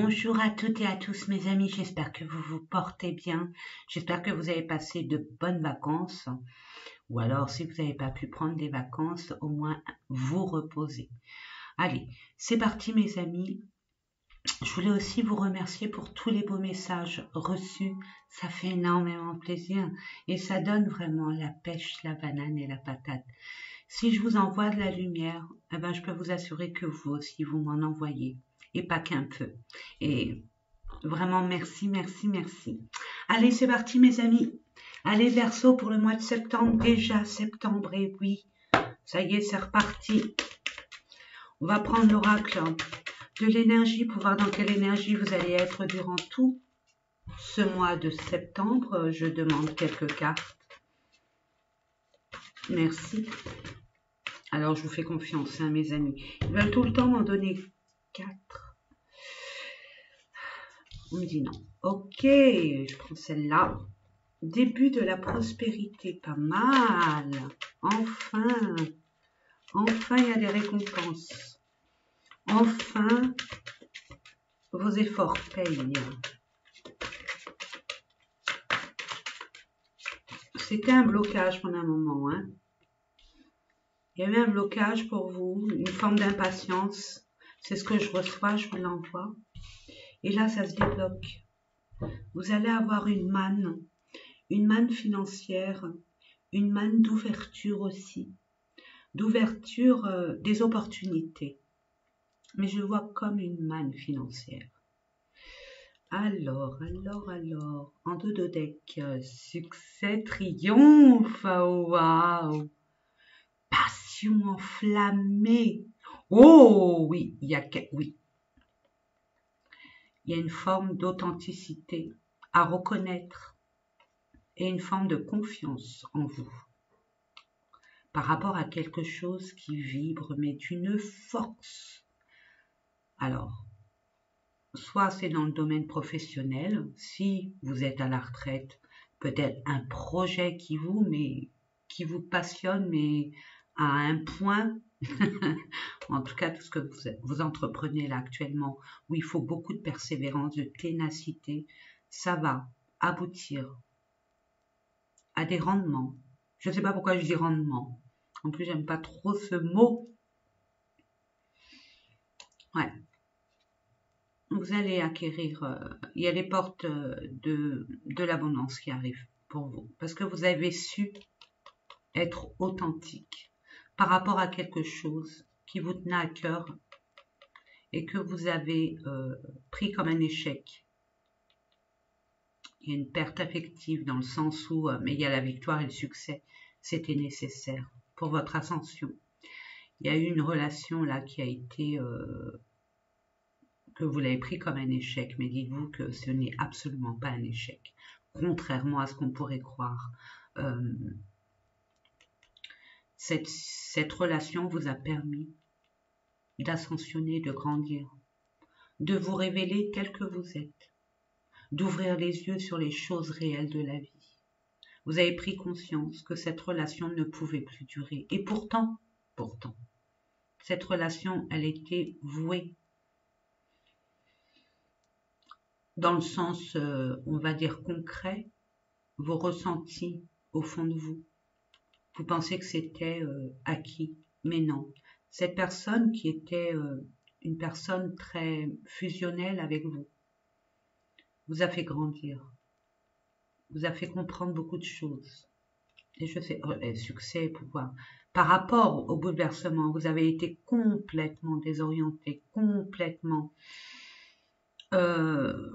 Bonjour à toutes et à tous mes amis, j'espère que vous vous portez bien, j'espère que vous avez passé de bonnes vacances, ou alors si vous n'avez pas pu prendre des vacances, au moins vous reposez. Allez, c'est parti mes amis, je voulais aussi vous remercier pour tous les beaux messages reçus, ça fait énormément plaisir et ça donne vraiment la pêche, la banane et la patate. Si je vous envoie de la lumière, eh ben, je peux vous assurer que vous aussi vous m'en envoyez. Et pas qu'un peu. Et vraiment, merci, merci, merci. Allez, c'est parti, mes amis. Allez, Verseau, pour le mois de septembre. Déjà septembre, et oui, ça y est, c'est reparti. On va prendre l'oracle de l'énergie pour voir dans quelle énergie vous allez être durant tout ce mois de septembre. Je demande quelques cartes. Merci. Alors, je vous fais confiance, hein, mes amis. Ils veulent tout le temps m'en donner 4. On me dit non. Ok, je prends celle-là. Début de la prospérité, pas mal. Enfin, enfin, il y a des récompenses. Enfin, vos efforts payent. C'était un blocage pendant un moment, hein. Il y avait un blocage pour vous, une forme d'impatience. C'est ce que je reçois, je vous l'envoie. Et là, ça se débloque. Vous allez avoir une manne financière, une manne d'ouverture aussi, d'ouverture des opportunités. Mais je le vois comme une manne financière. Alors, en dos de deck, succès, triomphe, waouh, passion enflammée. Oh oui, il y a une forme d'authenticité à reconnaître et une forme de confiance en vous par rapport à quelque chose qui vibre mais d'une force. Alors, soit c'est dans le domaine professionnel, si vous êtes à la retraite, peut-être un projet qui vous passionne, mais à un point, en tout cas tout ce que vous entreprenez là actuellement, où il faut beaucoup de persévérance, de ténacité, ça va aboutir à des rendements. Je ne sais pas pourquoi je dis rendement. En plus, j'aime pas trop ce mot. Ouais. Vous allez acquérir, il y a les portes de l'abondance qui arrivent pour vous. Parce que vous avez su être authentique par rapport à quelque chose qui vous tenait à cœur et que vous avez pris comme un échec. Il y a une perte affective dans le sens où, mais il y a la victoire et le succès. C'était nécessaire pour votre ascension. Il y a eu une relation là qui a été... que vous l'avez pris comme un échec, mais dites-vous que ce n'est absolument pas un échec, contrairement à ce qu'on pourrait croire. Cette relation vous a permis d'ascensionner, de grandir, de vous révéler tel que vous êtes, d'ouvrir les yeux sur les choses réelles de la vie. Vous avez pris conscience que cette relation ne pouvait plus durer. Et pourtant, cette relation, elle était vouée. Dans le sens, on va dire concret, vos ressentis au fond de vous. Vous pensez que c'était acquis, mais non. Cette personne qui était une personne très fusionnelle avec vous a fait grandir, vous a fait comprendre beaucoup de choses. Et je sais, succès, pouvoir. Par rapport au bouleversement, vous avez été complètement désorienté, complètement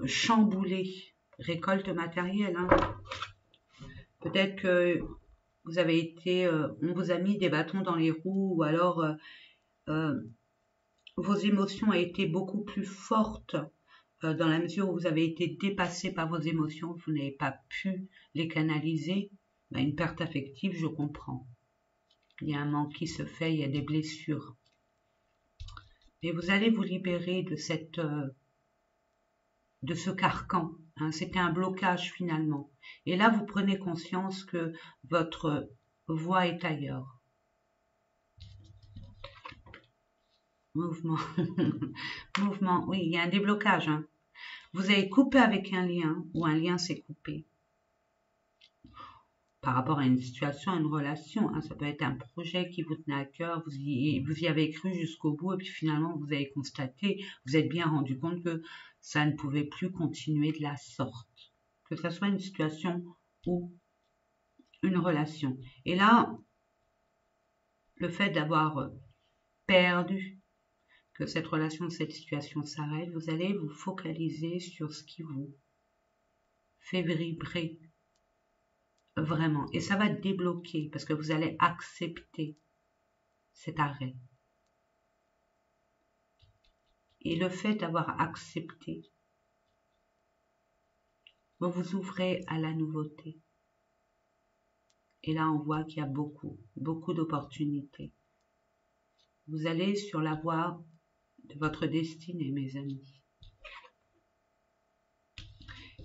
chamboulé. Récolte matérielle, hein. Peut-être que vous avez été, on vous a mis des bâtons dans les roues, ou alors vos émotions ont été beaucoup plus fortes dans la mesure où vous avez été dépassé par vos émotions, vous n'avez pas pu les canaliser. Ben, une perte affective, je comprends. Il y a un manque qui se fait, il y a des blessures. Et vous allez vous libérer de ce carcan. Hein. C'était un blocage finalement. Et là, vous prenez conscience que votre voie est ailleurs. Mouvement. Mouvement. Oui, il y a un déblocage. Hein. Vous avez coupé avec un lien ou un lien s'est coupé par rapport à une situation, à une relation. Hein. Ça peut être un projet qui vous tenait à cœur, vous y avez cru jusqu'au bout et puis finalement vous avez constaté, vous êtes bien rendu compte que ça ne pouvait plus continuer de la sorte. Que ce soit une situation ou une relation. Et là, le fait d'avoir perdu, que cette relation, cette situation s'arrête, vous allez vous focaliser sur ce qui vous fait vibrer vraiment. Et ça va débloquer parce que vous allez accepter cet arrêt. Et le fait d'avoir accepté, vous vous ouvrez à la nouveauté. Et là, on voit qu'il y a beaucoup d'opportunités. Vous allez sur la voie de votre destinée, mes amis.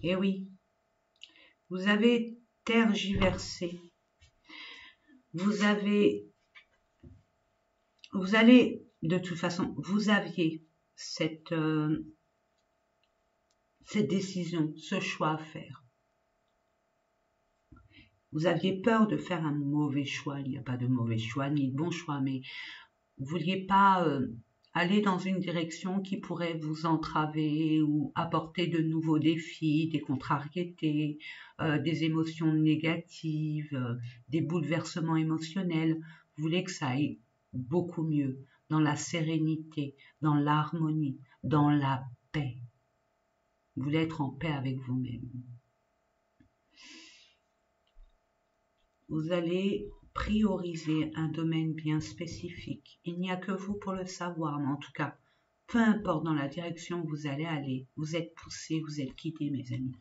Et oui, vous avez tergiversé. Vous allez, de toute façon, vous aviez cette décision, ce choix à faire. Vous aviez peur de faire un mauvais choix. Il n'y a pas de mauvais choix ni de bon choix, mais vous ne vouliez pas aller dans une direction qui pourrait vous entraver ou apporter de nouveaux défis, des contrariétés, des émotions négatives, des bouleversements émotionnels. Vous voulez que ça aille beaucoup mieux, dans la sérénité, dans l'harmonie, dans la paix. Vous voulez être en paix avec vous-même. Vous allez prioriser un domaine bien spécifique. Il n'y a que vous pour le savoir, mais en tout cas, peu importe dans la direction où vous allez aller, vous êtes poussé, vous êtes guidé, mes amis.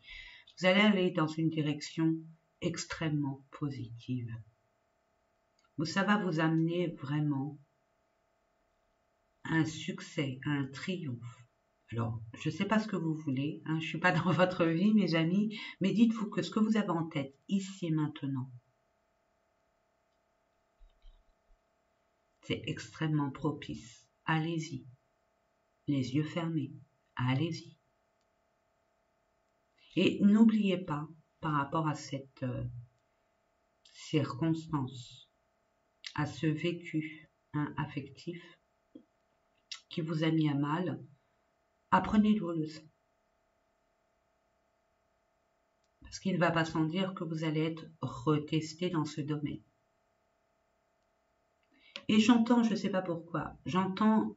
Vous allez aller dans une direction extrêmement positive. Ça va vous amener vraiment à un succès, à un triomphe. Alors, je ne sais pas ce que vous voulez, hein, je ne suis pas dans votre vie, mes amis, mais dites-vous que ce que vous avez en tête, ici et maintenant, c'est extrêmement propice. Allez-y. Les yeux fermés. Allez-y. Et n'oubliez pas, par rapport à cette circonstance, à ce vécu affectif qui vous a mis à mal, apprenez vos leçons. Parce qu'il ne va pas sans dire que vous allez être retesté dans ce domaine. Et j'entends, je ne sais pas pourquoi, j'entends,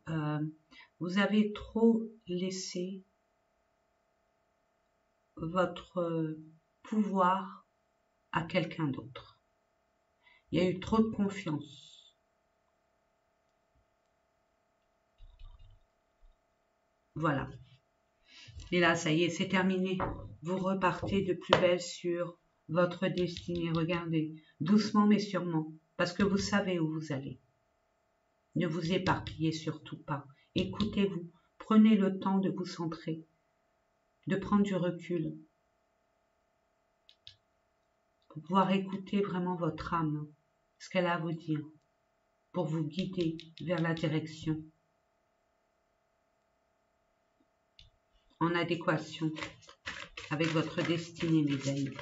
vous avez trop laissé votre pouvoir à quelqu'un d'autre. Il y a eu trop de confiance. Voilà. Et là, ça y est, c'est terminé. Vous repartez de plus belle sur votre destinée. Regardez, doucement mais sûrement, parce que vous savez où vous allez. Ne vous éparpillez surtout pas. Écoutez-vous. Prenez le temps de vous centrer, de prendre du recul, pour pouvoir écouter vraiment votre âme, ce qu'elle a à vous dire, pour vous guider vers la direction en adéquation avec votre destinée, mes amis.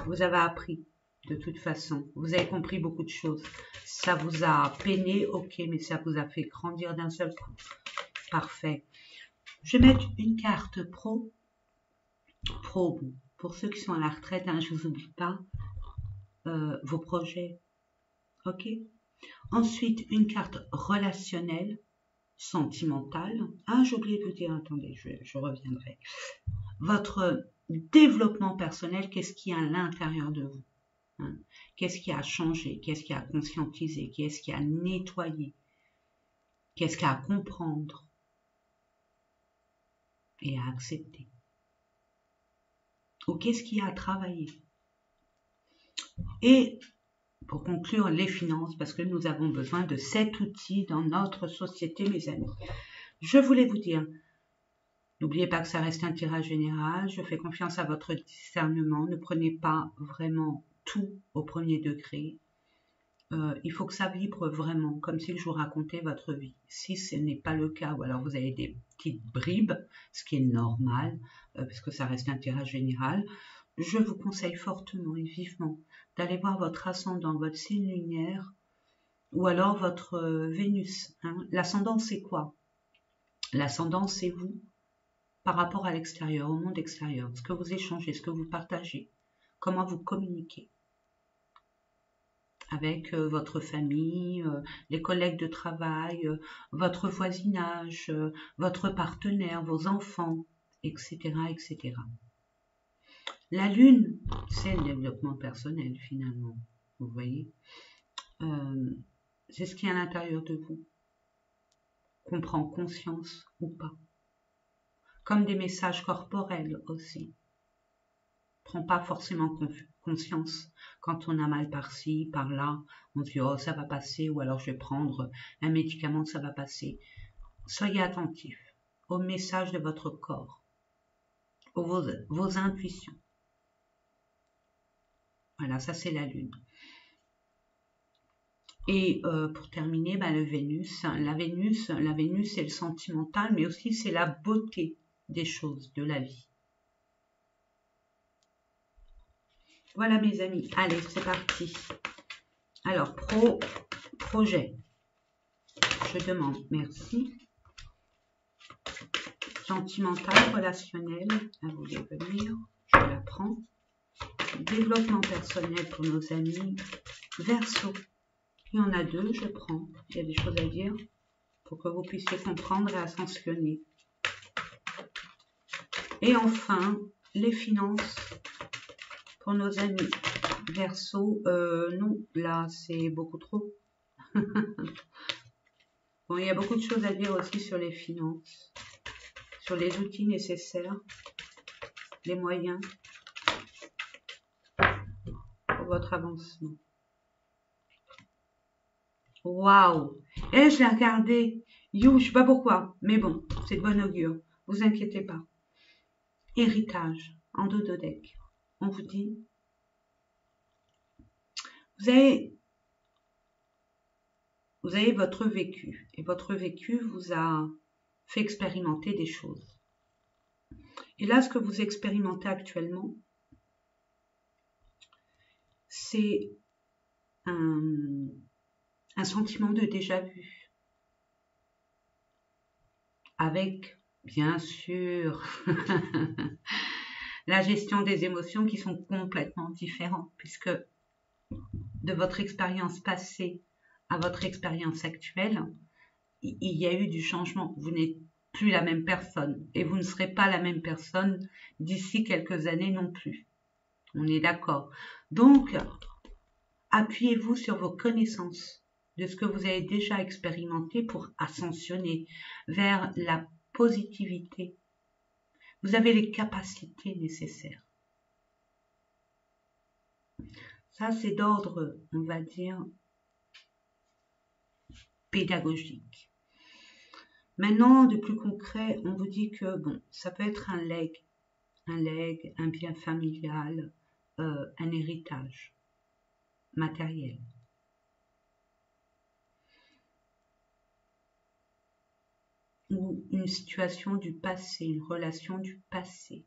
Vous avez appris de toute façon, vous avez compris beaucoup de choses. Ça vous a peiné, ok, mais ça vous a fait grandir d'un seul coup. Parfait. Je vais mettre une carte pro pour ceux qui sont à la retraite, hein, je ne vous oublie pas, vos projets, ok. Ensuite, une carte relationnelle, sentimentale. Ah, j'ai oublié de vous dire, attendez, je reviendrai. Votre développement personnel, qu'est-ce qu'il y a à l'intérieur de vous, hein? Qu'est-ce qui a changé, qu'est-ce qui a conscientisé, qu'est-ce qui a nettoyé, qu'est-ce qu'il y a à comprendre et à accepter, ou qu'est-ce qu'il y a à travailler. Et pour conclure, les finances, parce que nous avons besoin de cet outil dans notre société, mes amis. Je voulais vous dire, n'oubliez pas que ça reste un tirage général, je fais confiance à votre discernement, ne prenez pas vraiment tout au premier degré. il faut que ça vibre vraiment, comme si je vous racontais votre vie. Si ce n'est pas le cas, ou alors vous avez des petites bribes, ce qui est normal, puisque ça reste l'intérêt général, je vous conseille fortement et vivement d'aller voir votre ascendant, votre signe lunaire, ou alors votre Vénus. Hein. L'ascendant, c'est quoi? L'ascendant, c'est vous par rapport à l'extérieur, au monde extérieur, ce que vous échangez, ce que vous partagez, comment vous communiquez avec votre famille, les collègues de travail, votre voisinage, votre partenaire, vos enfants, etc., etc. La lune, c'est le développement personnel finalement, vous voyez. C'est ce qui est à l'intérieur de vous, qu'on prend conscience ou pas. Comme des messages corporels aussi. On ne prend pas forcément conscience quand on a mal par-ci, par-là. On se dit, oh, ça va passer, ou alors je vais prendre un médicament, ça va passer. Soyez attentifs aux messages de votre corps, vos intuitions. Voilà, ça c'est la lune. Et pour terminer, le Vénus. La Vénus, c'est le sentimental, mais aussi c'est la beauté des choses, de la vie. Voilà mes amis, allez, c'est parti. Alors, projet. Je demande merci. Sentimental, relationnel, à vous de venir, je la prends. Développement personnel pour nos amis. Verseau. Il y en a deux, je prends. Il y a des choses à dire pour que vous puissiez comprendre et ascensionner. Et enfin, les finances pour nos amis. Verseau, non, là c'est beaucoup trop. Bon, il y a beaucoup de choses à dire aussi sur les finances, sur les outils nécessaires, les moyens pour votre avancement. Waouh! Et je l'ai regardé. You, je sais pas pourquoi, mais bon, c'est de bon augure. Vous inquiétez pas. Héritage en dododec. On vous dit, vous avez votre vécu et votre vécu vous a fait expérimenter des choses. Et là, ce que vous expérimentez actuellement, c'est un sentiment de déjà-vu. Avec, bien sûr, la gestion des émotions qui sont complètement différentes, puisque de votre expérience passée à votre expérience actuelle, il y a eu du changement. Vous n'êtes plus la même personne et vous ne serez pas la même personne d'ici quelques années non plus. On est d'accord. Donc, appuyez-vous sur vos connaissances de ce que vous avez déjà expérimenté pour ascensionner vers la positivité. Vous avez les capacités nécessaires. Ça, c'est d'ordre, on va dire, pédagogique. Maintenant, de plus concret, on vous dit que bon, ça peut être un legs, un bien familial, un héritage matériel. Ou une situation du passé, une relation du passé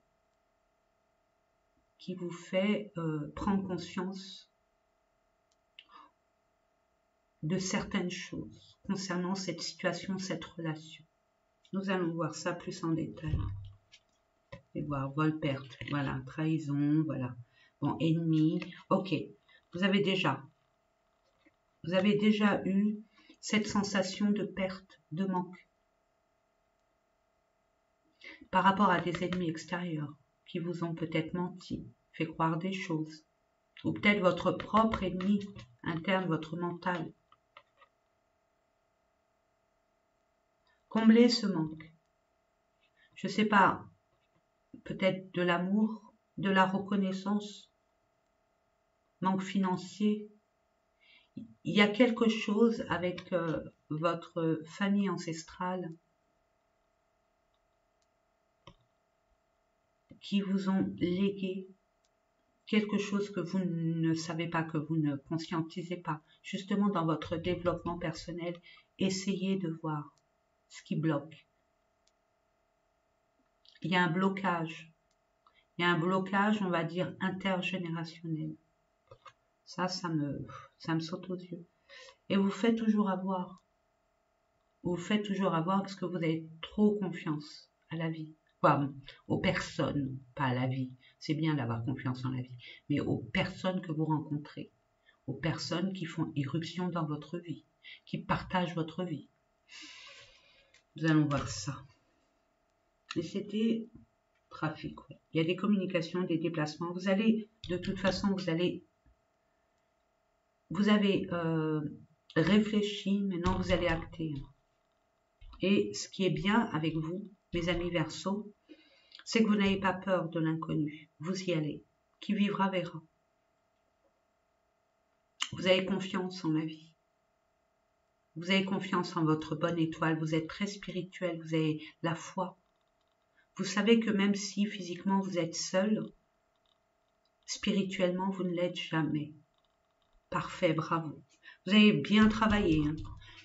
qui vous fait prendre conscience de certaines choses concernant cette situation, cette relation. Nous allons voir ça plus en détail. Et voir vol-perte, voilà, trahison, voilà. Bon, ennemi, ok. Vous avez déjà eu cette sensation de perte, de manque par rapport à des ennemis extérieurs qui vous ont peut-être menti, fait croire des choses, ou peut-être votre propre ennemi interne, votre mental. Comblez ce manque. Je ne sais pas, peut-être de l'amour, de la reconnaissance, manque financier. Il y a quelque chose avec votre famille ancestrale qui vous ont légué quelque chose que vous ne savez pas, que vous ne conscientisez pas. Justement, dans votre développement personnel, essayez de voir ce qui bloque. Il y a un blocage. Il y a un blocage, on va dire, intergénérationnel. Ça me saute aux yeux. Et vous faites toujours avoir. Vous faites toujours avoir parce que vous avez trop confiance à la vie. Enfin, aux personnes, pas à la vie. C'est bien d'avoir confiance en la vie. Mais aux personnes que vous rencontrez. Aux personnes qui font irruption dans votre vie. Qui partagent votre vie. Nous allons voir ça. Et c'était trafic. Ouais. Il y a des communications, des déplacements. Vous allez, de toute façon, vous avez réfléchi, maintenant vous allez acter. Et ce qui est bien avec vous, mes amis Verseaux, c'est que vous n'avez pas peur de l'inconnu. Vous y allez. Qui vivra verra. Vous avez confiance en la vie. Vous avez confiance en votre bonne étoile. Vous êtes très spirituel. Vous avez la foi. Vous savez que même si physiquement vous êtes seul, spirituellement vous ne l'êtes jamais. Parfait, bravo. Vous avez bien travaillé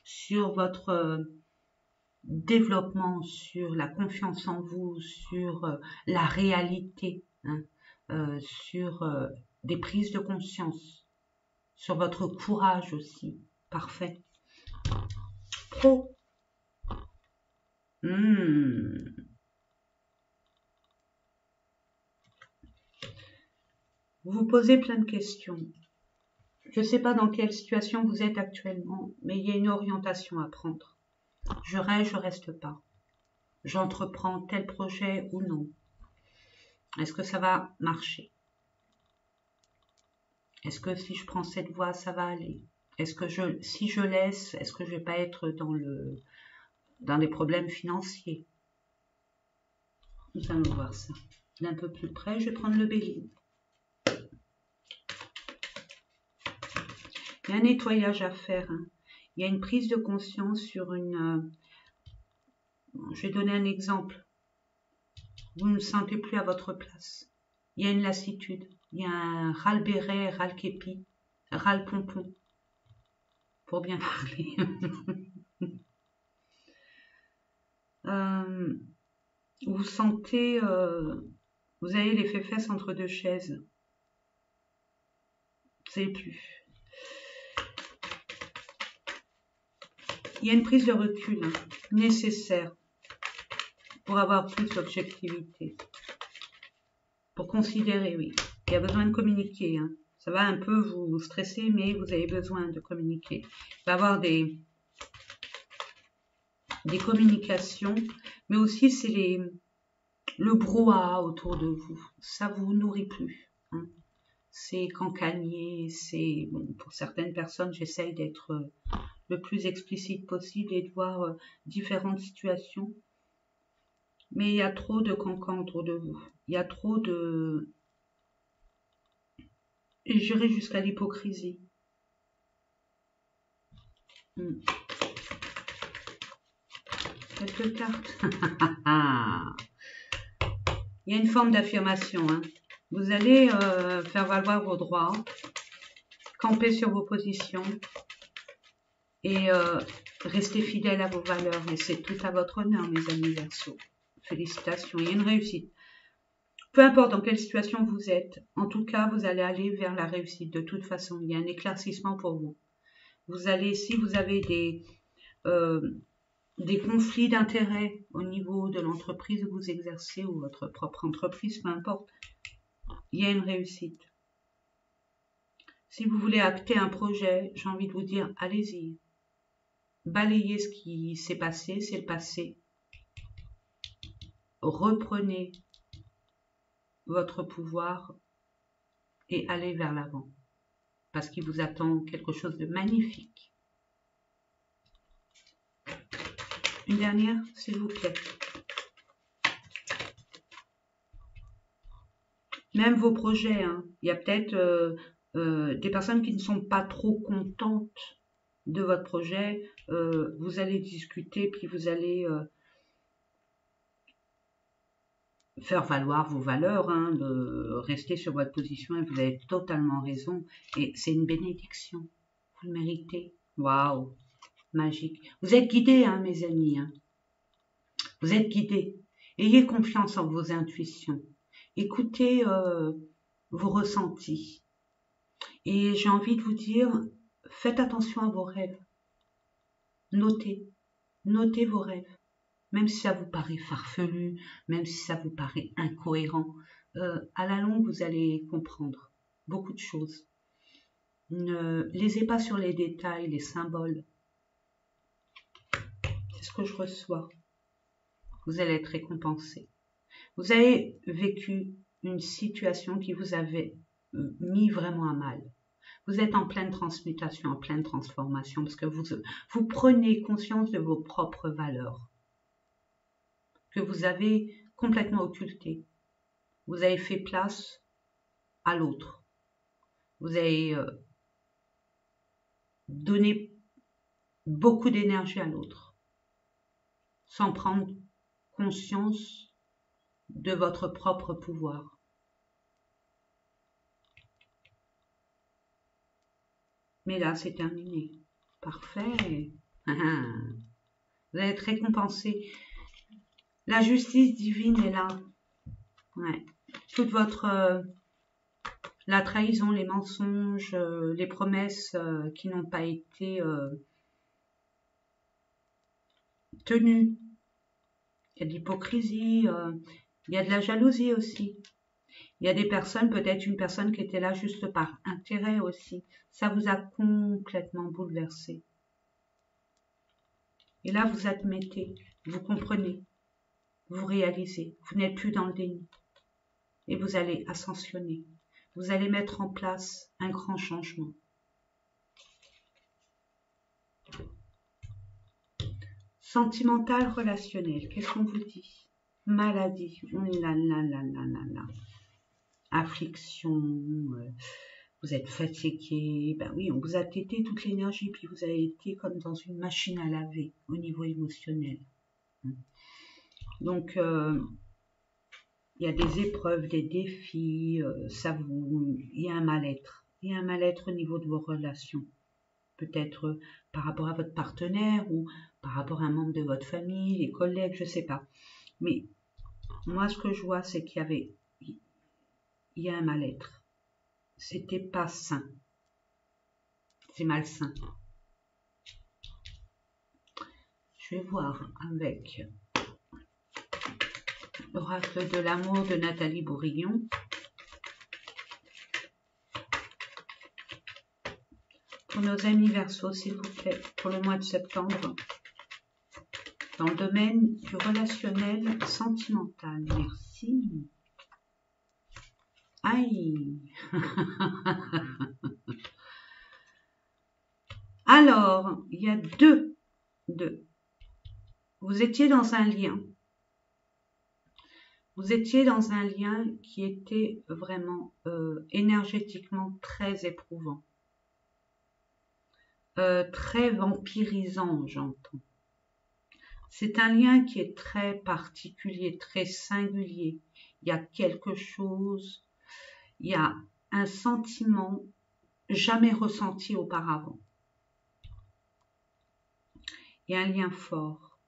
sur votre développement, sur la confiance en vous, sur la réalité, sur des prises de conscience, sur votre courage aussi. Parfait. Pro. Vous vous posez plein de questions. Je ne sais pas dans quelle situation vous êtes actuellement, mais il y a une orientation à prendre. Je reste pas. J'entreprends tel projet ou non. Est-ce que ça va marcher? Est-ce que si je prends cette voie, ça va aller? Est-ce que si je laisse, est-ce que je vais pas être dans des problèmes financiers? Nous allons voir ça. D'un peu plus près, je vais prendre le bélier. Il y a un nettoyage à faire. Il y a une prise de conscience sur une... je vais donner un exemple. Vous ne vous sentez plus à votre place. Il y a une lassitude. Il y a un ras-le-béret, ras-le-képi, ras-le-pompon. Pour bien parler. Vous sentez... vous avez les fesses entre deux chaises. Vous savez plus. Il y a une prise de recul nécessaire pour avoir plus d'objectivité. Pour considérer, oui. Il y a besoin de communiquer. Ça va un peu vous stresser, mais vous avez besoin de communiquer. Il va y avoir des communications, mais aussi c'est le brouhaha autour de vous. Ça vous nourrit plus. C'est cancanier, c'est... Bon, pour certaines personnes, j'essaye d'être le plus explicite possible et de voir différentes situations. Mais il y a trop de cancans autour de vous. Il y a trop de... Et j'irai jusqu'à l'hypocrisie. Quelques cartes. Il y a une forme d'affirmation. Vous allez faire valoir vos droits, camper sur vos positions et rester fidèle à vos valeurs. Et c'est tout à votre honneur, mes amis Verseaux. Félicitations, il y a une réussite. Peu importe dans quelle situation vous êtes, en tout cas, vous allez aller vers la réussite. De toute façon, il y a un éclaircissement pour vous. Vous allez, si vous avez des conflits d'intérêts au niveau de l'entreprise où vous exercez ou votre propre entreprise, peu importe, il y a une réussite. Si vous voulez acter un projet, j'ai envie de vous dire, allez-y. Balayez ce qui s'est passé, c'est le passé. Reprenez votre pouvoir et allez vers l'avant. Parce qu'il vous attend quelque chose de magnifique. Une dernière, s'il vous plaît. Même vos projets, il y a peut-être des personnes qui ne sont pas trop contentes de votre projet. Vous allez discuter, puis vous allez faire valoir vos valeurs, hein, de rester sur votre position, et vous avez totalement raison. Et c'est une bénédiction. Vous le méritez. Waouh, magique. Vous êtes guidés, hein, mes amis. Hein. Vous êtes guidés. Ayez confiance en vos intuitions. Écoutez vos ressentis. Et j'ai envie de vous dire, faites attention à vos rêves. Notez. Notez vos rêves. Même si ça vous paraît farfelu, même si ça vous paraît incohérent, à la longue, vous allez comprendre beaucoup de choses. Ne lisez pas sur les détails, les symboles. C'est ce que je reçois. Vous allez être récompensé. Vous avez vécu une situation qui vous avait mis vraiment à mal. Vous êtes en pleine transmutation, en pleine transformation, parce que vous prenez conscience de vos propres valeurs, que vous avez complètement occultées. Vous avez fait place à l'autre. Vous avez donné beaucoup d'énergie à l'autre, sans prendre conscience de votre propre pouvoir. Mais là, c'est terminé. Parfait. Vous allez être récompensé. La justice divine est là. Ouais. Toute votre... la trahison, les mensonges, les promesses qui n'ont pas été tenues. Il y a de l'hypocrisie, il y a de la jalousie aussi. Il y a des personnes, peut-être une personne qui était là juste par intérêt aussi. Ça vous a complètement bouleversé. Et là, vous admettez, vous comprenez, vous réalisez, vous n'êtes plus dans le déni. Et vous allez ascensionner. Vous allez mettre en place un grand changement. Sentimental, relationnel, qu'est-ce qu'on vous dit? Maladie, affliction, vous êtes fatigué, ben oui, on vous a tété toute l'énergie, puis vous avez été comme dans une machine à laver au niveau émotionnel. Donc, il y a des épreuves, des défis, il y a un mal-être. Il y a un mal-être au niveau de vos relations. Peut-être par rapport à votre partenaire ou par rapport à un membre de votre famille, les collègues, je ne sais pas. Mais moi, ce que je vois, c'est il y a un mal-être. C'était pas sain. C'est malsain. Je vais voir avec l'oracle de l'amour de Nathalie Bourillon. Pour nos amis Verseaux, s'il vous plaît, pour le mois de septembre, dans le domaine du relationnel sentimental. Merci. Aïe. Alors, il y a deux. Vous étiez dans un lien. Vous étiez dans un lien qui était vraiment énergétiquement très éprouvant. Très vampirisant, j'entends. C'est un lien qui est très particulier, très singulier. Il y a quelque chose, il y a un sentiment jamais ressenti auparavant. Il y a un lien fort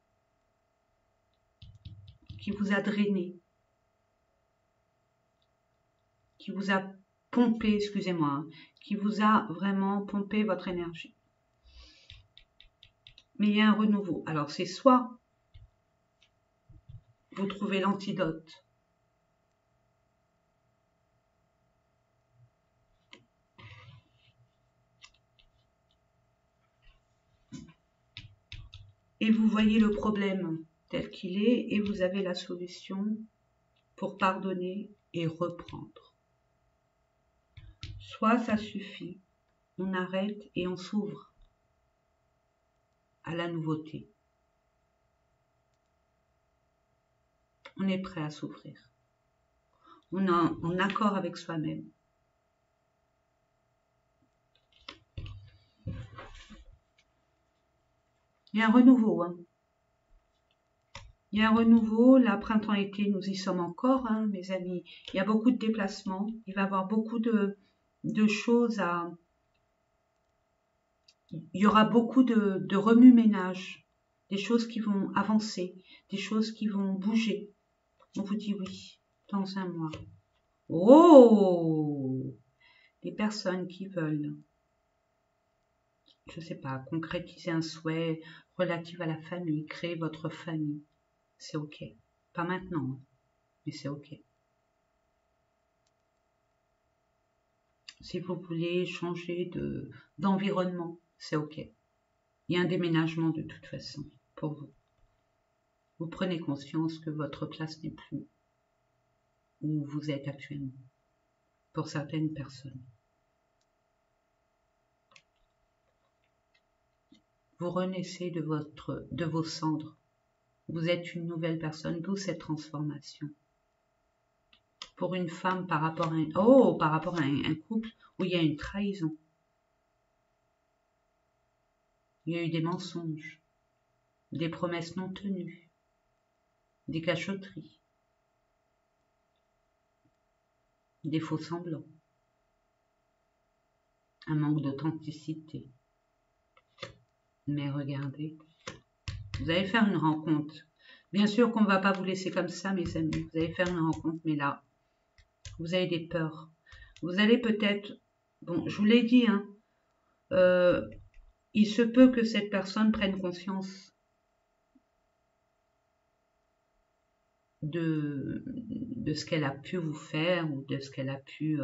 qui vous a drainé, qui vous a pompé, excusez-moi, qui vous a vraiment pompé votre énergie. Mais il y a un renouveau. Alors c'est soit vous trouvez l'antidote, et vous voyez le problème tel qu'il est, et vous avez la solution pour pardonner et reprendre. Soit ça suffit, on arrête et on s'ouvre à la nouveauté. On est prêt à s'ouvrir. On est en accord avec soi-même. Il y a un renouveau. Hein. Il y a un renouveau, là, printemps-été, nous y sommes encore, hein, mes amis. Il y a beaucoup de déplacements, il va y avoir beaucoup de choses à... Il y aura beaucoup de remue-ménage, des choses qui vont avancer, des choses qui vont bouger. On vous dit oui, dans un mois. Oh! Les personnes qui veulent, je ne sais pas, concrétiser un souhait relatif à la famille, créer votre famille, c'est ok. Pas maintenant, mais c'est ok. Si vous voulez changer d'environnement, c'est ok. Il y a un déménagement de toute façon pour vous. Vous prenez conscience que votre place n'est plus où vous êtes actuellement, pour certaines personnes. Vous renaissez de vos cendres. Vous êtes une nouvelle personne, d'où cette transformation. Pour une femme, par rapport à un couple où il y a une trahison. Il y a eu des mensonges, des promesses non tenues, des cachotteries, des faux semblants, un manque d'authenticité. Mais regardez, vous allez faire une rencontre. Bien sûr qu'on ne va pas vous laisser comme ça, mes amis. Vous allez faire une rencontre, mais là, vous avez des peurs. Vous allez peut-être... Bon, je vous l'ai dit, hein, il se peut que cette personne prenne conscience de ce qu'elle a pu vous faire ou de ce qu'elle a pu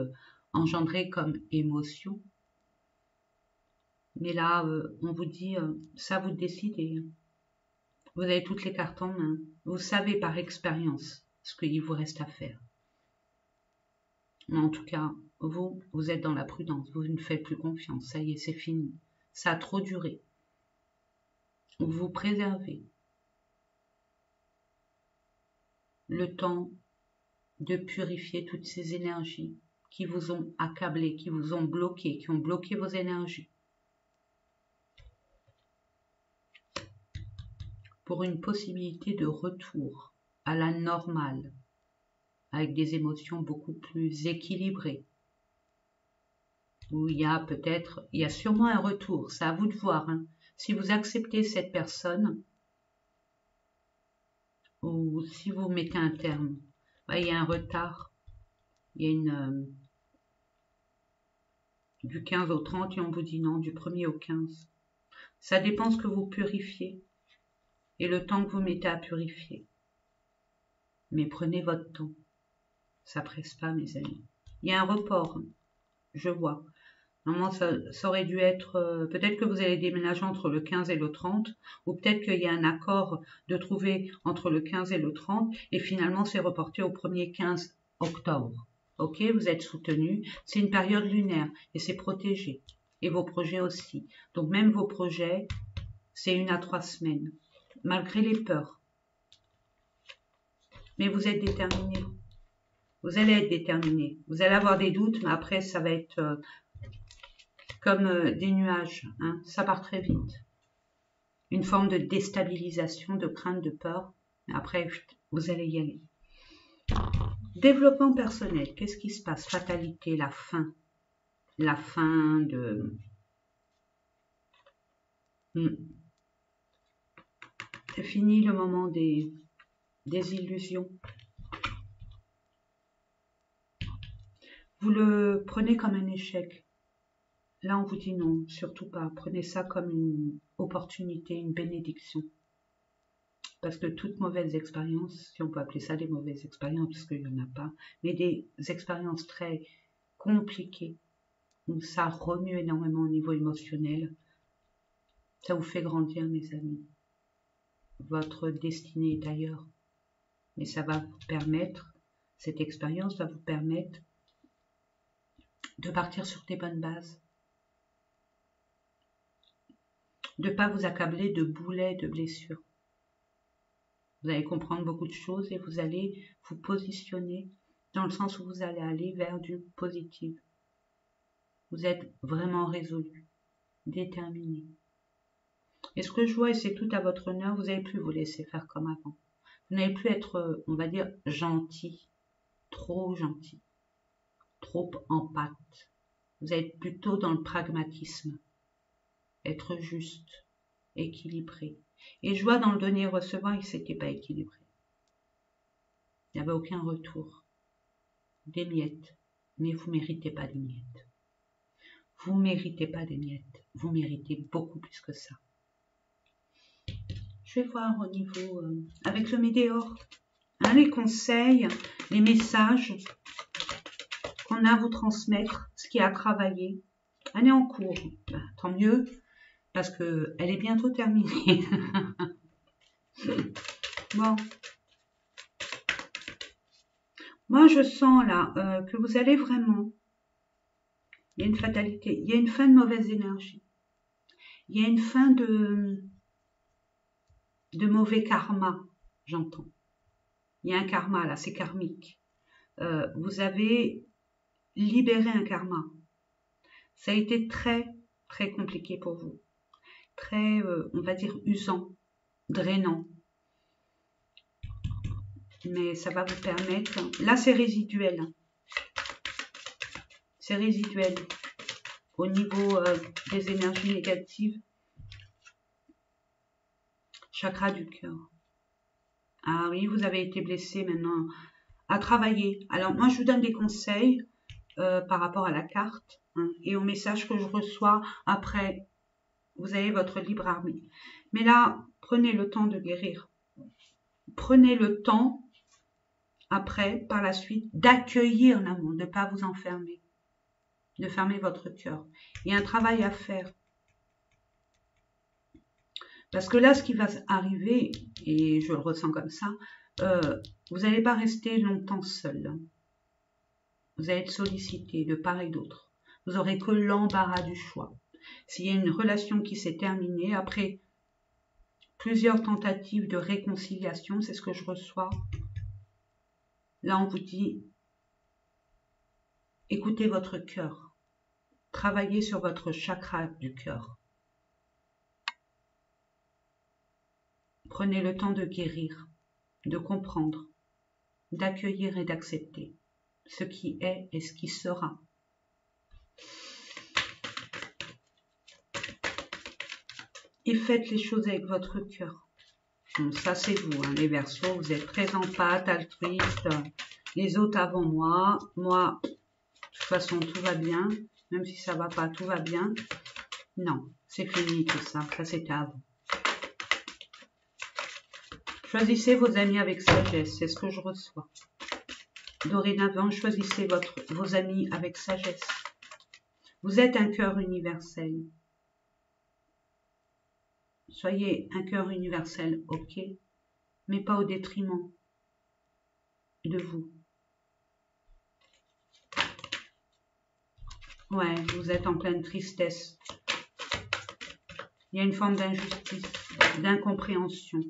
engendrer comme émotion. Mais là, on vous dit, ça vous décidez. Vous avez toutes les cartes en main. Vous savez par expérience ce qu'il vous reste à faire. Mais en tout cas, vous êtes dans la prudence. Vous ne faites plus confiance. Ça y est, c'est fini. Ça a trop duré. Vous vous préservez. Le temps de purifier toutes ces énergies qui vous ont accablé, qui vous ont bloqué, qui ont bloqué vos énergies. Pour une possibilité de retour à la normale, avec des émotions beaucoup plus équilibrées, où il y a sûrement un retour, c'est à vous de voir, hein. Si vous acceptez cette personne, ou si vous mettez un terme, il y a un retard, il y a du 15 au 30 et on vous dit non, du 1er au 15. Ça dépend ce que vous purifiez et le temps que vous mettez à purifier. Mais prenez votre temps. Ça presse pas, mes amis. Il y a un report, hein. Je vois. Normalement, ça aurait dû être... peut-être que vous allez déménager entre le 15 et le 30, ou peut-être qu'il y a un accord de trouver entre le 15 et le 30, et finalement, c'est reporté au 1er 15 octobre. Ok, vous êtes soutenu. C'est une période lunaire, et c'est protégé. Et vos projets aussi. Donc, même vos projets, c'est 1 à 3 semaines, malgré les peurs. Mais vous êtes déterminé. Vous allez être déterminé. Vous allez avoir des doutes, mais après, ça va être... comme des nuages, hein, ça part très vite. Une forme de déstabilisation, de crainte, de peur. Après, vous allez y aller. Développement personnel, qu'est-ce qui se passe? Fatalité, la fin. La fin de... C'est fini le moment des illusions. Vous le prenez comme un échec. Là, on vous dit non, surtout pas. Prenez ça comme une opportunité, une bénédiction. Parce que toute mauvaise expérience, si on peut appeler ça des mauvaises expériences, parce qu'il n'y en a pas, mais des expériences très compliquées, où ça remue énormément au niveau émotionnel, ça vous fait grandir, mes amis. Votre destinée est ailleurs. Mais ça va vous permettre, cette expérience va vous permettre de partir sur des bonnes bases. De ne pas vous accabler de boulets, de blessures. Vous allez comprendre beaucoup de choses et vous allez vous positionner dans le sens où vous allez aller vers du positif. Vous êtes vraiment résolu, déterminé. Et ce que je vois, et c'est tout à votre honneur, vous n'avez plus vous laisser faire comme avant. Vous n'allez plus être, on va dire, gentil, trop gentil, trop en pâte. Vous allez être plutôt dans le pragmatisme, être juste, équilibré. Et je vois dans le donner et recevoir, il s'était pas équilibré. Il n'y avait aucun retour. Des miettes. Mais vous ne méritez pas des miettes. Vous ne méritez pas des miettes. Vous méritez beaucoup plus que ça. Je vais voir au niveau, avec le météore, hein, les conseils, les messages qu'on a à vous transmettre, ce qui a travaillé. Elle est en cours. Ben, tant mieux, parce qu'elle est bientôt terminée. Bon. Moi, je sens là que vous allez vraiment... Il y a une fatalité. Il y a une fin de mauvaise énergie. Il y a une fin de mauvais karma, j'entends. Il y a un karma là, c'est karmique. Vous avez libéré un karma. Ça a été très, très compliqué pour vous. Très, on va dire, usant, drainant. Mais ça va vous permettre... Là, c'est résiduel. C'est résiduel. Au niveau des énergies négatives. Chakra du cœur. Ah oui, vous avez été blessé maintenant à travailler. Alors, moi, je vous donne des conseils par rapport à la carte, hein, et au message que je reçois. Après, vous avez votre libre arbitre. Mais là, prenez le temps de guérir. Prenez le temps, après, par la suite, d'accueillir l'amour, de ne pas vous enfermer, de fermer votre cœur. Il y a un travail à faire. Parce que là, ce qui va arriver, et je le ressens comme ça, vous n'allez pas rester longtemps seul. Vous allez être sollicité de part et d'autre. Vous n'aurez que l'embarras du choix. S'il y a une relation qui s'est terminée, après plusieurs tentatives de réconciliation, c'est ce que je reçois. Là, on vous dit, écoutez votre cœur. Travaillez sur votre chakra du cœur. Prenez le temps de guérir, de comprendre, d'accueillir et d'accepter ce qui est et ce qui sera. Et faites les choses avec votre cœur. Bon, ça, c'est vous, hein, les Verseaux. Vous êtes très en pâte, altruiste. Les autres avant moi. Moi, de toute façon, tout va bien. Même si ça va pas, tout va bien. Non, c'est fini tout ça. Ça, c'était avant. Choisissez vos amis avec sagesse. C'est ce que je reçois. Dorénavant, choisissez vos amis avec sagesse. Vous êtes un cœur universel. Soyez un cœur universel, ok, mais pas au détriment de vous. Ouais, vous êtes en pleine tristesse. Il y a une forme d'injustice, d'incompréhension.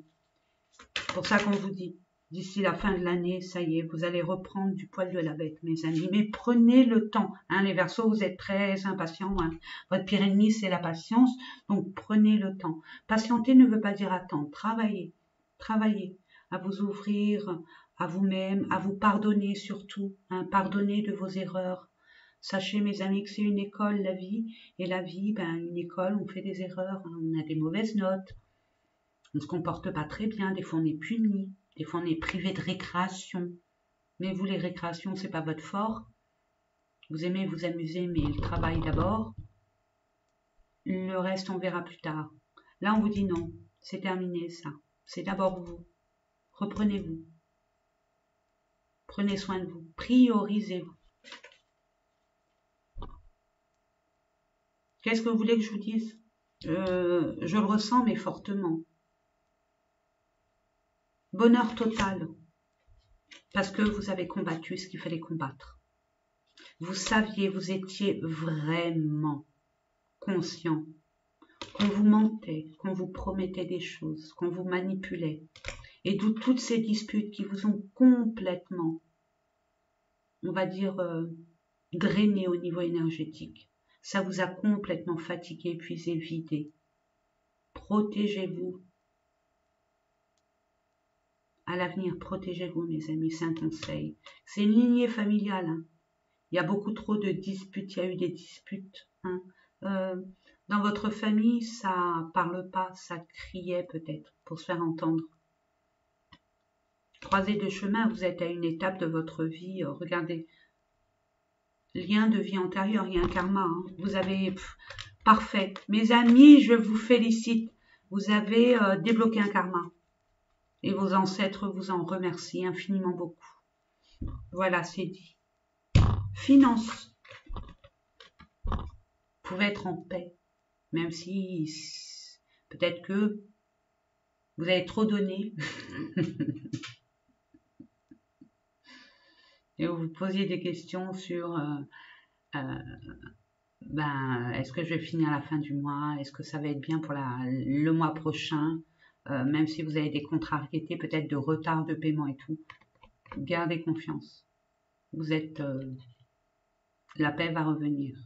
C'est pour ça qu'on vous dit, d'ici la fin de l'année, ça y est, vous allez reprendre du poil de la bête, mes amis. Mais prenez le temps. Hein, les Verseaux, vous êtes très impatients. Hein. Votre pire ennemi, c'est la patience. Donc, prenez le temps. Patienter ne veut pas dire attendre. Travaillez. Travaillez à vous ouvrir à vous-même, à vous pardonner surtout. Hein, pardonnez de vos erreurs. Sachez, mes amis, que c'est une école, la vie. Et la vie, ben, une école, on fait des erreurs. Hein, on a des mauvaises notes. On ne se comporte pas très bien. Des fois, on est puni. Des fois, on est privé de récréation. Mais vous, les récréations, c'est pas votre fort. Vous aimez vous amuser, mais le travail d'abord. Le reste, on verra plus tard. Là, on vous dit non. C'est terminé, ça. C'est d'abord vous. Reprenez-vous. Prenez soin de vous. Priorisez-vous. Qu'est-ce que vous voulez que je vous dise? Je le ressens, mais fortement. Bonheur total. Parce que vous avez combattu ce qu'il fallait combattre. Vous saviez, vous étiez vraiment conscient qu'on vous mentait, qu'on vous promettait des choses, qu'on vous manipulait. Et d'où toutes ces disputes qui vous ont complètement, on va dire, drainé au niveau énergétique. Ça vous a complètement fatigué, épuisé, vidé. Protégez-vous. à l'avenir, protégez-vous, mes amis, c'est un conseil. C'est une lignée familiale. Hein. Il y a beaucoup trop de disputes, il y a eu des disputes. Hein. Dans votre famille, ça parle pas, ça criait peut-être pour se faire entendre. Croisés de chemin, vous êtes à une étape de votre vie. Regardez, lien de vie antérieure, il y a un karma. Hein. Vous avez... parfait. Mes amis, je vous félicite. Vous avez débloqué un karma. Et vos ancêtres vous en remercient infiniment beaucoup. Voilà, c'est dit. Finances. Vous pouvez être en paix. Même si peut-être que vous avez trop donné. Et vous vous posiez des questions sur est-ce que je vais finir à la fin du mois? Est-ce que ça va être bien pour le mois prochain? Même si vous avez des contrariétés, peut-être de retard de paiement et tout. Gardez confiance. Vous êtes... la paix va revenir.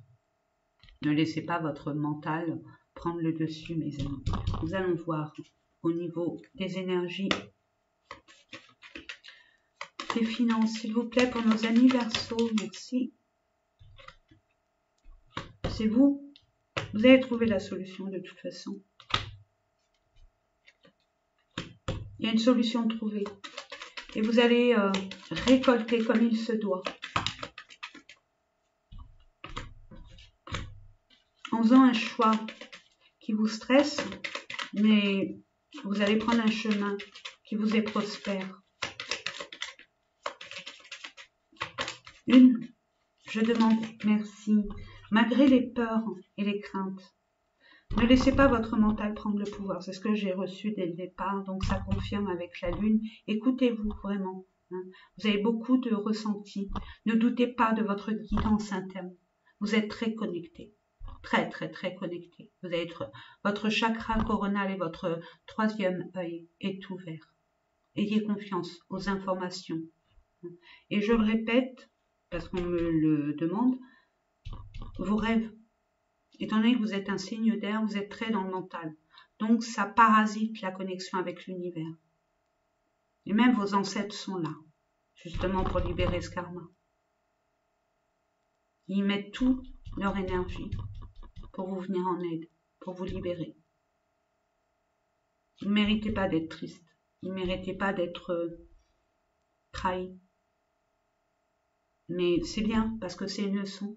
Ne laissez pas votre mental prendre le dessus, mes amis. Nous allons voir au niveau des énergies, des finances, s'il vous plaît, pour nos amis Verseaux. Merci. C'est vous. Vous allez trouver la solution de toute façon. Il y a une solution trouvée. Et vous allez récolter comme il se doit. En faisant un choix qui vous stresse, mais vous allez prendre un chemin qui vous est prospère. Je demande merci, malgré les peurs et les craintes. Ne laissez pas votre mental prendre le pouvoir. C'est ce que j'ai reçu dès le départ, donc ça confirme avec la lune. Écoutez-vous vraiment. Hein. Vous avez beaucoup de ressentis. Ne doutez pas de votre guidance interne. Vous êtes très connecté. Très, très, très connecté. Vous avez votre chakra coronal et votre troisième œil est ouvert. Ayez confiance aux informations. Et je le répète, parce qu'on me le demande, vos rêves. Étant donné que vous êtes un signe d'air, vous êtes très dans le mental. Donc, ça parasite la connexion avec l'univers. Et même vos ancêtres sont là, justement pour libérer ce karma. Ils mettent toute leur énergie pour vous venir en aide, pour vous libérer. Vous ne méritez pas d'être triste. Vous ne méritez pas d'être trahi. Mais c'est bien, parce que c'est une leçon.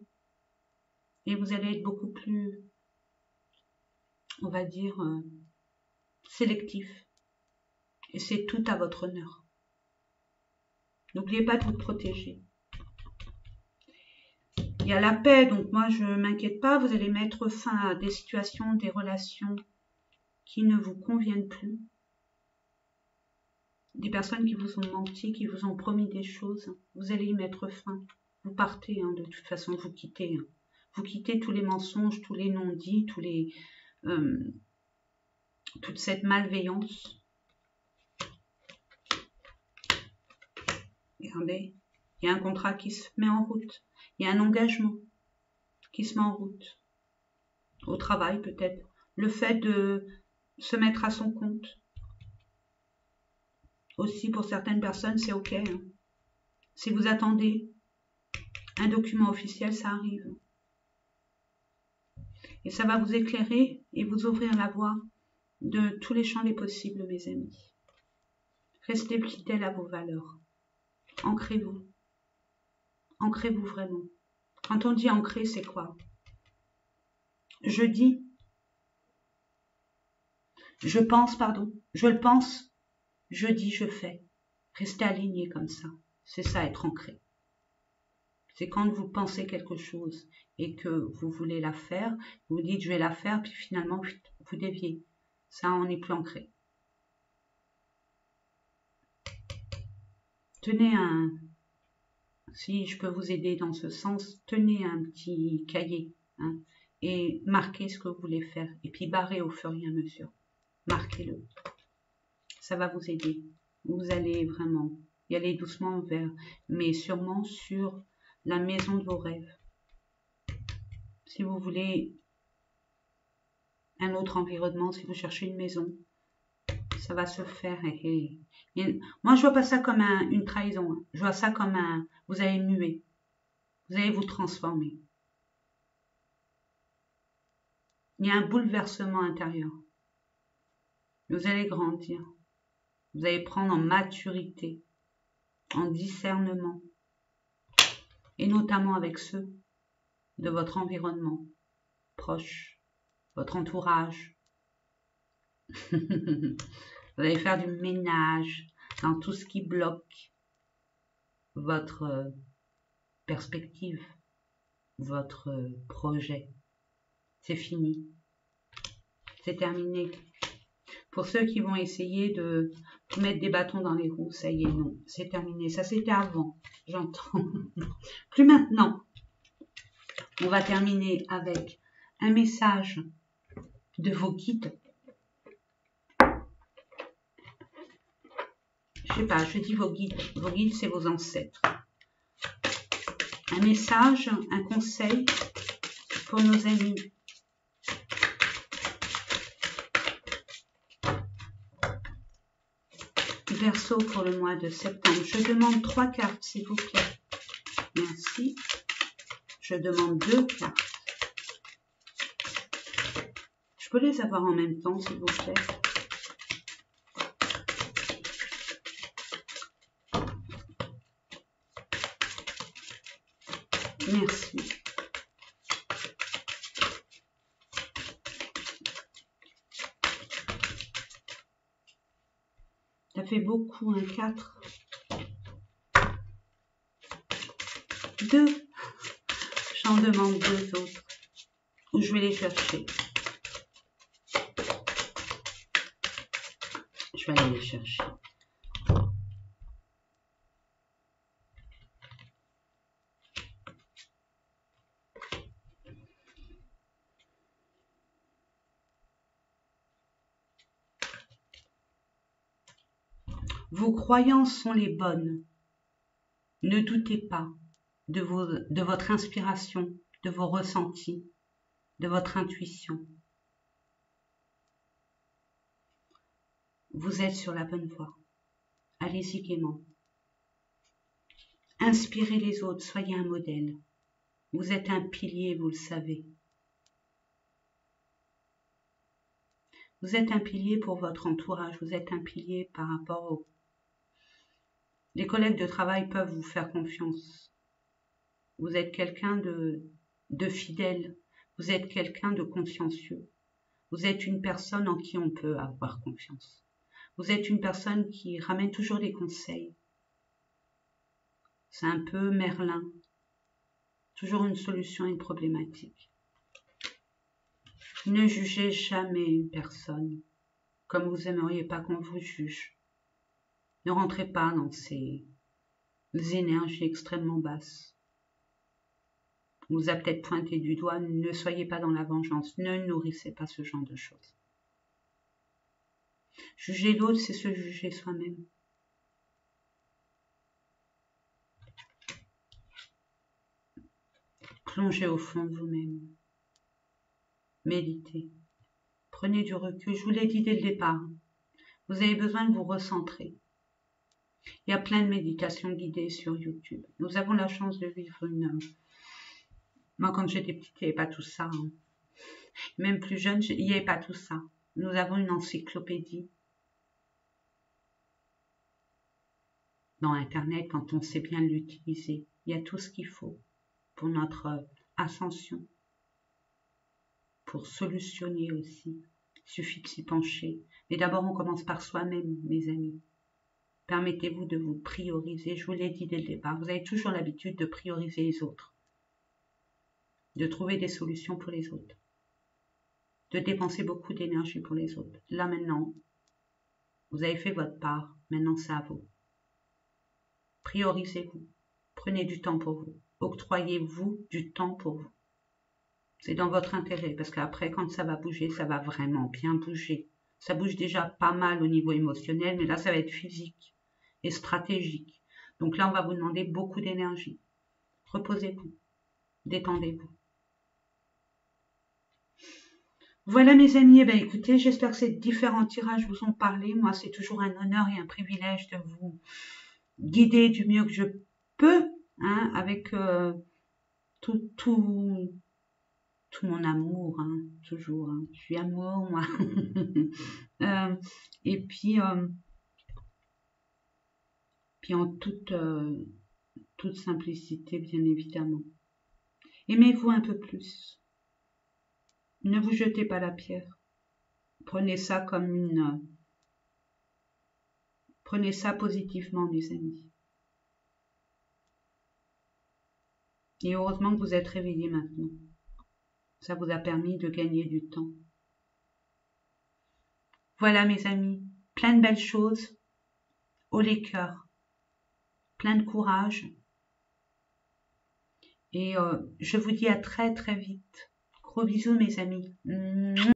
Et vous allez être beaucoup plus, on va dire, sélectif. Et c'est tout à votre honneur. N'oubliez pas de vous protéger. Il y a la paix, donc moi je ne m'inquiète pas. Vous allez mettre fin à des situations, des relations qui ne vous conviennent plus. Des personnes qui vous ont menti, qui vous ont promis des choses. Vous allez y mettre fin. Vous partez, hein, de toute façon, vous quittez. Hein. Vous quittez tous les mensonges, tous les non-dits, toute cette malveillance. Regardez, il y a un contrat qui se met en route. Il y a un engagement qui se met en route. Au travail peut-être. Le fait de se mettre à son compte. Aussi pour certaines personnes c'est ok. Hein. Si vous attendez un document officiel, ça arrive. Et ça va vous éclairer et vous ouvrir la voie de tous les champs des possibles, mes amis. Restez fidèles à vos valeurs. Ancrez-vous. Ancrez-vous vraiment. Quand on dit ancrer, c'est quoi? Je le pense, je dis, je fais. Restez aligné comme ça. C'est ça, être ancré. C'est quand vous pensez quelque chose et que vous voulez la faire, vous dites je vais la faire, puis finalement vous déviez. Ça, on n'est plus ancré. Tenez si je peux vous aider dans ce sens, tenez un petit cahier hein, et marquez ce que vous voulez faire. Et puis barrez au fur et à mesure. Marquez-le. Ça va vous aider. Vous allez vraiment y aller doucement vers, mais sûrement sur la maison de vos rêves. Si vous voulez un autre environnement, si vous cherchez une maison, ça va se faire. Moi, je vois pas ça comme une trahison. Hein. Je vois ça comme vous allez muer. Vous allez vous transformer. Il y a un bouleversement intérieur. Vous allez grandir. Vous allez prendre en maturité, en discernement. Et notamment avec ceux de votre environnement proche, votre entourage. Vous allez faire du ménage dans tout ce qui bloque votre perspective, votre projet. C'est fini. C'est terminé. Pour ceux qui vont essayer de mettre des bâtons dans les roues, ça y est, non. C'est terminé. Ça, c'était avant. J'entends. Plus maintenant. On va terminer avec un message de vos guides. Je sais pas, je dis vos guides. Vos guides, c'est vos ancêtres. Un message, un conseil pour nos amis. Verseau pour le mois de septembre. Je demande 3 cartes, s'il vous plaît. Merci. Je demande 2 cartes. Je peux les avoir en même temps, s'il vous plaît. Merci. Ça fait beaucoup, un 4. 2. J'en demande 2 autres. Ou je vais les chercher. Je vais aller les chercher. Vos croyances sont les bonnes. Ne doutez pas de votre inspiration, de vos ressentis, de votre intuition. Vous êtes sur la bonne voie. Allez-y gaiement. Inspirez les autres, soyez un modèle. Vous êtes un pilier, vous le savez. Vous êtes un pilier pour votre entourage, vous êtes un pilier par rapport aux... Les collègues de travail peuvent vous faire confiance. Vous êtes quelqu'un de fidèle, vous êtes quelqu'un de consciencieux. Vous êtes une personne en qui on peut avoir confiance. Vous êtes une personne qui ramène toujours des conseils. C'est un peu Merlin. Toujours une solution à une problématique. Ne jugez jamais une personne comme vous n'aimeriez pas qu'on vous juge. Ne rentrez pas dans ces énergies extrêmement basses. On vous a peut-être pointé du doigt, ne soyez pas dans la vengeance, ne nourrissez pas ce genre de choses. Juger l'autre, c'est se juger soi-même. Plongez au fond de vous-même. Méditez. Prenez du recul. Je vous l'ai dit dès le départ. Vous avez besoin de vous recentrer. Il y a plein de méditations guidées sur YouTube. Nous avons la chance de vivre une... Moi, quand j'étais petite, il n'y avait pas tout ça. Hein. Même plus jeune, il n'y avait pas tout ça. Nous avons une encyclopédie dans Internet quand on sait bien l'utiliser. Il y a tout ce qu'il faut pour notre ascension, pour solutionner aussi. Il suffit de s'y pencher. Mais d'abord, on commence par soi-même, mes amis. Permettez-vous de vous prioriser. Je vous l'ai dit dès le départ. Vous avez toujours l'habitude de prioriser les autres, de trouver des solutions pour les autres, de dépenser beaucoup d'énergie pour les autres. Là, maintenant, vous avez fait votre part. Maintenant, c'est à vous. Priorisez-vous. Prenez du temps pour vous. Octroyez-vous du temps pour vous. C'est dans votre intérêt, parce qu'après, quand ça va bouger, ça va vraiment bien bouger. Ça bouge déjà pas mal au niveau émotionnel, mais là, ça va être physique et stratégique. Donc là, on va vous demander beaucoup d'énergie. Reposez-vous. Détendez-vous. Voilà mes amis, eh ben, écoutez, j'espère que ces différents tirages vous ont parlé. Moi, c'est toujours un honneur et un privilège de vous guider du mieux que je peux, hein, avec tout, tout, tout mon amour, hein, toujours. Hein. Je suis amour, moi. Et puis en toute simplicité, bien évidemment. Aimez-vous un peu plus. Ne vous jetez pas la pierre. Prenez ça comme prenez ça positivement, mes amis. Et heureusement que vous êtes réveillés maintenant. Ça vous a permis de gagner du temps. Voilà, mes amis. Plein de belles choses. Haut les cœurs. Plein de courage. Et je vous dis à très très vite. Gros bisous, mes amis.